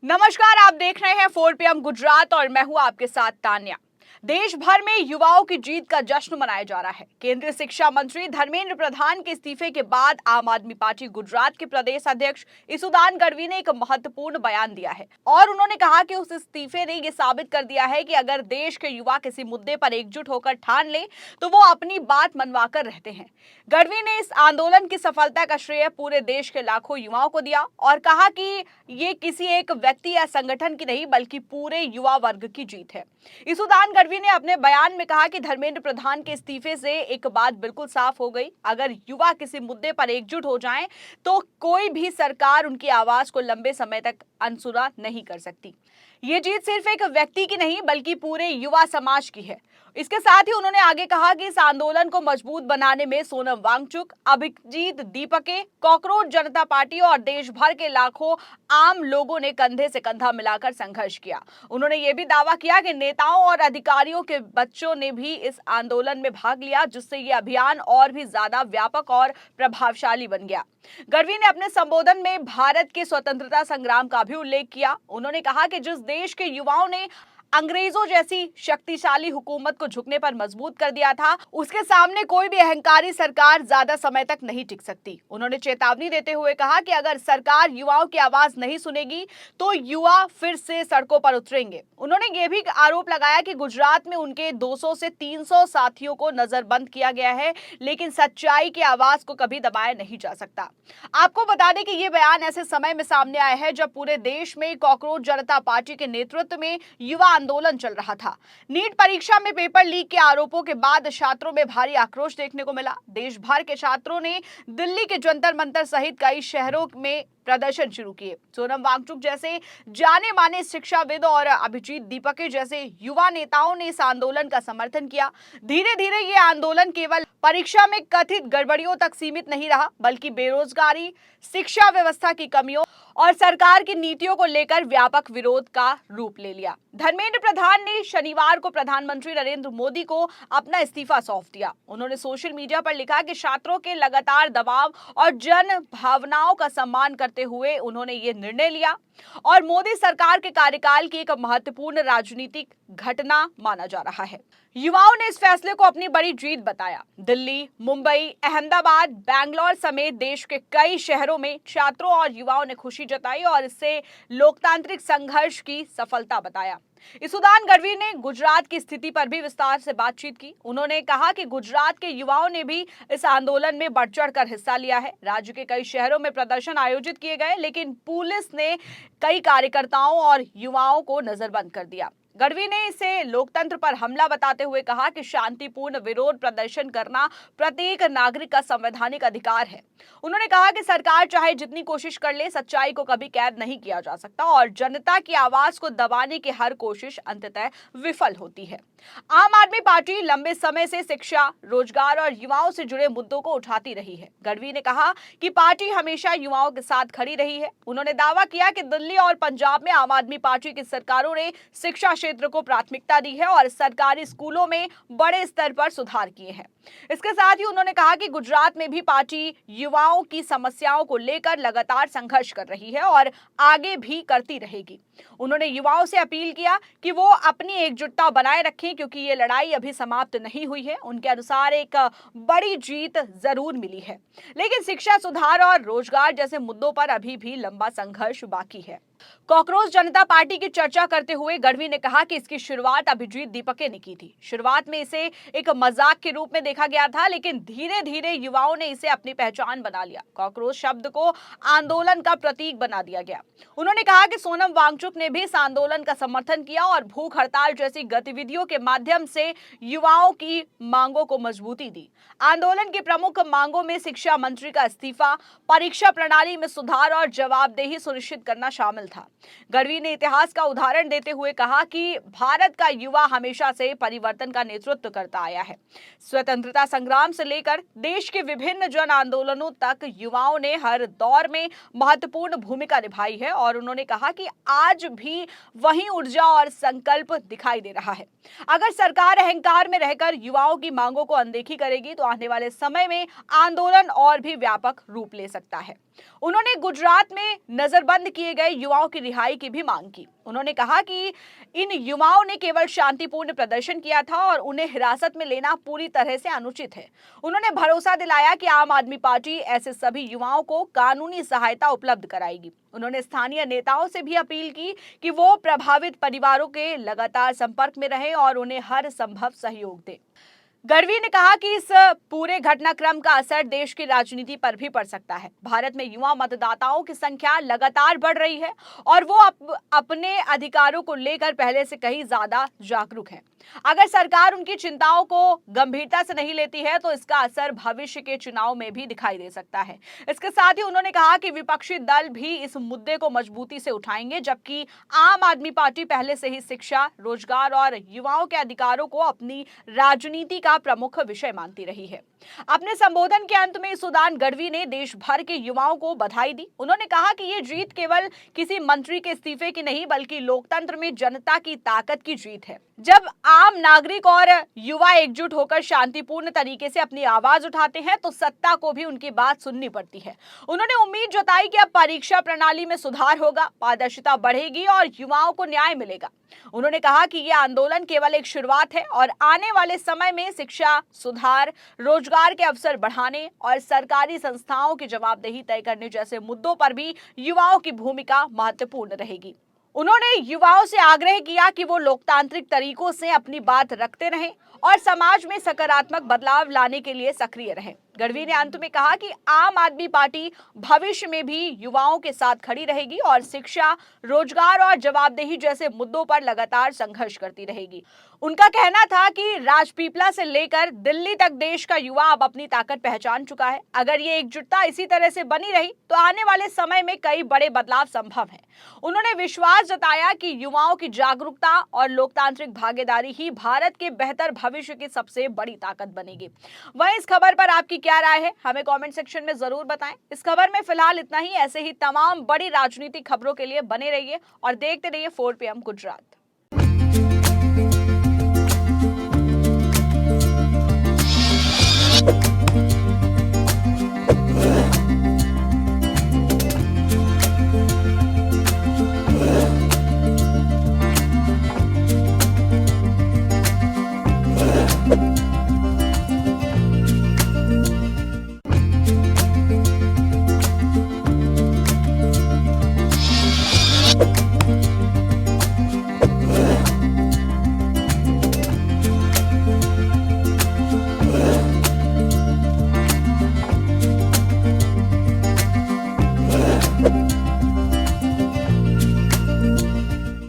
नमस्कार, आप देख रहे हैं 4 PM गुजरात और मैं हूं आपके साथ तान्या। देश भर में युवाओं की जीत का जश्न मनाया जा रहा है। केंद्रीय शिक्षा मंत्री धर्मेंद्र प्रधान के इस्तीफे के बाद आम आदमी पार्टी गुजरात के प्रदेश अध्यक्ष इसुदान गढ़वी ने एक महत्वपूर्ण बयान दिया है और उन्होंने कहा कि उस इस्तीफे ने यह साबित कर दिया है कि अगर देश के युवा किसी मुद्दे पर एकजुट होकर ठान ले तो वो अपनी बात मनवा कर रहते हैं। गढ़वी ने इस आंदोलन की सफलता का श्रेय पूरे देश के लाखों युवाओं को दिया और कहा कि ये किसी एक व्यक्ति या संगठन की नहीं बल्कि पूरे युवा वर्ग की जीत है। इसुदान गढ़वी ने अपने बयान में कहा कि धर्मेंद्र प्रधान के इस्तीफे से एक बात बिल्कुल साफ हो गई, अगर युवा किसी मुद्दे पर एकजुट हो जाएं तो कोई भी सरकार उनकी आवाज को लंबे समय तक अनसुना नहीं कर सकती। ये जीत सिर्फ एक व्यक्ति की नहीं बल्कि पूरे युवा समाज की है। इसके साथ ही उन्होंने आगे कहा कि इस आंदोलन को मजबूत बनाने में सोनम वांगचुक, अभिजीत दीपके, कॉकरोच जनता पार्टी और देश भर के लाखों आम लोगों ने कंधे से कंधा मिलाकर संघर्ष किया। उन्होंने ये भी दावा किया कि नेताओं और अधिकारियों के बच्चों ने भी इस आंदोलन में भाग लिया, जिससे ये अभियान और भी ज्यादा व्यापक और प्रभावशाली बन गया। गढ़वी ने अपने संबोधन में भारत के स्वतंत्रता संग्राम का भी उल्लेख किया। उन्होंने कहा कि जिस देश के युवाओं ने अंग्रेजों जैसी शक्तिशाली हुकूमत को झुकने पर मजबूर कर दिया था, उसके सामने कोई भी अहंकारी सरकार ज्यादा समय तक नहीं टिक सकती। उन्होंने चेतावनी देते हुए कहा कि अगर सरकार युवाओं की आवाज नहीं सुनेगी तो युवा फिर से सड़कों पर उतरेंगे। उन्होंने ये भी आरोप लगाया कि गुजरात में उनके 200 से 300 साथियों को नजरबंद किया गया है, लेकिन सच्चाई की आवाज को कभी दबाया नहीं जा सकता। आपको बता दें कि ये बयान ऐसे समय में सामने आया है जब पूरे देश में कॉकरोच जनता पार्टी के नेतृत्व में युवा आंदोलन चल रहा था। नीट परीक्षा में पेपर लीक के आरोपों के बाद छात्रों में भारी आक्रोश देखने को मिला। देश भर के छात्रों ने दिल्ली के जंतर मंतर सहित कई शहरों में प्रदर्शन शुरू किए। सोनम वांगचुक जैसे जाने माने शिक्षाविद और अभिजीत दीपके जैसे युवा नेताओं ने इस आंदोलन का समर्थन किया। धीरे धीरे ये आंदोलन केवल परीक्षा में कथित गड़बड़ियों तक सीमित नहीं रहा, बल्कि बेरोजगारी, शिक्षा व्यवस्था की कमियों और सरकार की नीतियों को लेकर व्यापक विरोध का रूप ले लिया। धर्मेंद्र प्रधान ने शनिवार को प्रधानमंत्री नरेंद्र मोदी को अपना इस्तीफा सौंप दिया। उन्होंने सोशल मीडिया पर लिखा कि छात्रों के लगातार दबाव और जन भावनाओं का सम्मान करते हुए उन्होंने ये निर्णय लिया और मोदी सरकार के कार्यकाल की एक महत्वपूर्ण राजनीतिक घटना माना जा रहा है। युवाओं ने इस फैसले को अपनी बड़ी जीत बताया। दिल्ली, मुंबई, अहमदाबाद, बैंगलोर समेत देश के कई शहरों में छात्रों और युवाओं ने खुशी जताई और इससे लोकतांत्रिक संघर्ष की सफलता बताया। इसुदान गढ़वी ने गुजरात की स्थिति पर भी विस्तार से बातचीत की। उन्होंने कहा कि गुजरात के युवाओं ने भी इस आंदोलन में बढ़ चढ़कर हिस्सा लिया है। राज्य के कई शहरों में प्रदर्शन आयोजित किए गए, लेकिन पुलिस ने कई कार्यकर्ताओं और युवाओं को नजरबंद कर दिया। गढ़वी ने इसे लोकतंत्र पर हमला बताते हुए कहा कि शांतिपूर्ण विरोध प्रदर्शन करना प्रत्येक नागरिक का संवैधानिक अधिकार है। उन्होंने कहा कि सरकार चाहे जितनी कोशिश कर ले, सच्चाई को कभी कैद नहीं किया जा सकता और जनता की आवाज को दबाने की हर कोशिश अंततः विफल होती है। आम आदमी पार्टी लंबे समय से शिक्षा, रोजगार और युवाओं से जुड़े मुद्दों को उठाती रही है। गढ़वी ने कहा कि पार्टी हमेशा युवाओं के साथ खड़ी रही है। उन्होंने दावा किया कि दिल्ली और पंजाब में आम आदमी पार्टी की सरकारों ने शिक्षा क्षेत्र को प्राथमिकता दी है और सरकारी स्कूलों में बड़े स्तर पर सुधार किए हैं। इसके साथ ही उन्होंने कहा कि गुजरात में भी पार्टी युवाओं की समस्याओं को लेकर लगातार संघर्ष कर रही है और आगे भी करती रहेगी। उन्होंने युवाओं से अपील किया कि वो अपनी एकजुटता बनाए रखें, क्योंकि ये लड़ाई अभी समाप्त नहीं हुई है। उनके अनुसार एक बड़ी जीत जरूर मिली है, लेकिन शिक्षा सुधार और रोजगार जैसे मुद्दों पर अभी भी लंबा संघर्ष बाकी है। कॉकरोच जनता पार्टी की चर्चा करते हुए गढ़वी ने कहा कि इसकी शुरुआत अभिजीत दीपके ने की थी। शुरुआत में इसे एक मजाक के रूप में देखा गया था, लेकिन धीरे धीरे युवाओं ने इसे अपनी पहचान बना लिया। कॉकरोच शब्द को आंदोलन का प्रतीक बना दिया गया। उन्होंने कहा कि सोनम वांगचुक ने भी इस आंदोलन का समर्थन किया और भूख हड़ताल जैसी गतिविधियों के माध्यम से युवाओं की मांगों को मजबूती दी। आंदोलन की प्रमुख मांगों में शिक्षा मंत्री का इस्तीफा, परीक्षा प्रणाली में सुधार और जवाबदेही सुनिश्चित करना शामिल था। गढ़वी ने इतिहास का उदाहरण देते हुए कहा कि भारत का युवा हमेशा से परिवर्तन का नेतृत्व करता आया है। स्वतंत्रता संग्राम से लेकर देश के विभिन्न जन आंदोलनों तक युवाओं ने हर दौर में महत्वपूर्ण भूमिका निभाई है और उन्होंने कहा कि आज भी वही ऊर्जा और संकल्प दिखाई दे रहा है। अगर सरकार अहंकार में रहकर युवाओं की मांगों को अनदेखी करेगी तो आने वाले समय में आंदोलन और भी व्यापक रूप ले सकता है। उन्होंने गुजरात में नजरबंद किए गए युवाओं की रिहाई की भी मांग की। उन्होंने कहा कि इन युवाओं ने केवल शांतिपूर्ण प्रदर्शन किया था और उन्हें हिरासत में लेना पूरी तरह से अनुचित है। उन्होंने भरोसा दिलाया कि आम आदमी पार्टी ऐसे सभी युवाओं को कानूनी सहायता उपलब्ध कराएगी। उन्होंने स्थानीय नेताओं से भी अपील की कि वो प्रभावित परिवारों के लगातार संपर्क में रहें और उन्हें हर संभव सहयोग दें। गढ़वी ने कहा कि इस पूरे घटनाक्रम का असर देश की राजनीति पर भी पड़ सकता है। भारत में युवा मतदाताओं की संख्या लगातार बढ़ रही है और वो अपने अधिकारों को लेकर पहले से कहीं ज्यादा जागरूक है। अगर सरकार उनकी चिंताओं को गंभीरता से नहीं लेती है तो इसका असर भविष्य के चुनाव में भी दिखाई दे सकता है। इसके साथ ही उन्होंने कहा कि विपक्षी दल भी इस मुद्दे को मजबूती से उठाएंगे, जबकि आम आदमी पार्टी पहले से ही शिक्षा, रोजगार और युवाओं के अधिकारों को अपनी राजनीति का प्रमुख विषय मानती रही है। अपने संबोधन के अंत में सुदान गढ़वी ने देश भर के युवाओं को बधाई दी। उन्होंने कहा कि ये जीत केवल किसी मंत्री के इस्तीफे की नहीं बल्कि लोकतंत्र में जनता की ताकत की जीत है। जब आम नागरिक और युवा एकजुट होकर शांतिपूर्ण तरीके से अपनी आवाज उठाते हैं तो सत्ता को भी उनकी बात सुननी पड़ती है। उन्होंने उम्मीद जताई कि अब परीक्षा प्रणाली में सुधार होगा, पारदर्शिता बढ़ेगी और युवाओं को न्याय मिलेगा। उन्होंने कहा कि यह आंदोलन केवल एक शुरुआत है और आने वाले समय में शिक्षा, सुधार, रोजगार के अवसर बढ़ाने और सरकारी संस्थाओं की जवाबदेही तय करने जैसे मुद्दों पर भी युवाओं की भूमिका महत्वपूर्ण रहेगी। उन्होंने युवाओं से आग्रह किया कि वो लोकतांत्रिक तरीकों से अपनी बात रखते रहें और समाज में सकारात्मक बदलाव लाने के लिए सक्रिय रहें। गढ़वी ने अंत में कहा कि आम आदमी पार्टी भविष्य में भी युवाओं के साथ खड़ी रहेगी और शिक्षा, रोजगार और जवाबदेही जैसे मुद्दों पर लगातार संघर्ष करती रहेगी। उनका कहना था कि राजपीपला से लेकर दिल्ली तक देश का युवा अब अपनी ताकत पहचान चुका है। अगर ये एकजुटता इसी तरह से बनी रही तो आने वाले समय में कई बड़े बदलाव संभव हैं। उन्होंने विश्वास जताया कि युवाओं की जागरूकता और लोकतांत्रिक भागीदारी ही भारत के बेहतर भविष्य की सबसे बड़ी ताकत बनेगी। वहीं इस खबर पर आपकी क्या राय है, हमें कमेंट सेक्शन में जरूर बताएं। इस खबर में फिलहाल इतना ही। ऐसे ही तमाम बड़ी राजनीतिक खबरों के लिए बने रहिए और देखते रहिए 4 PM गुजरात।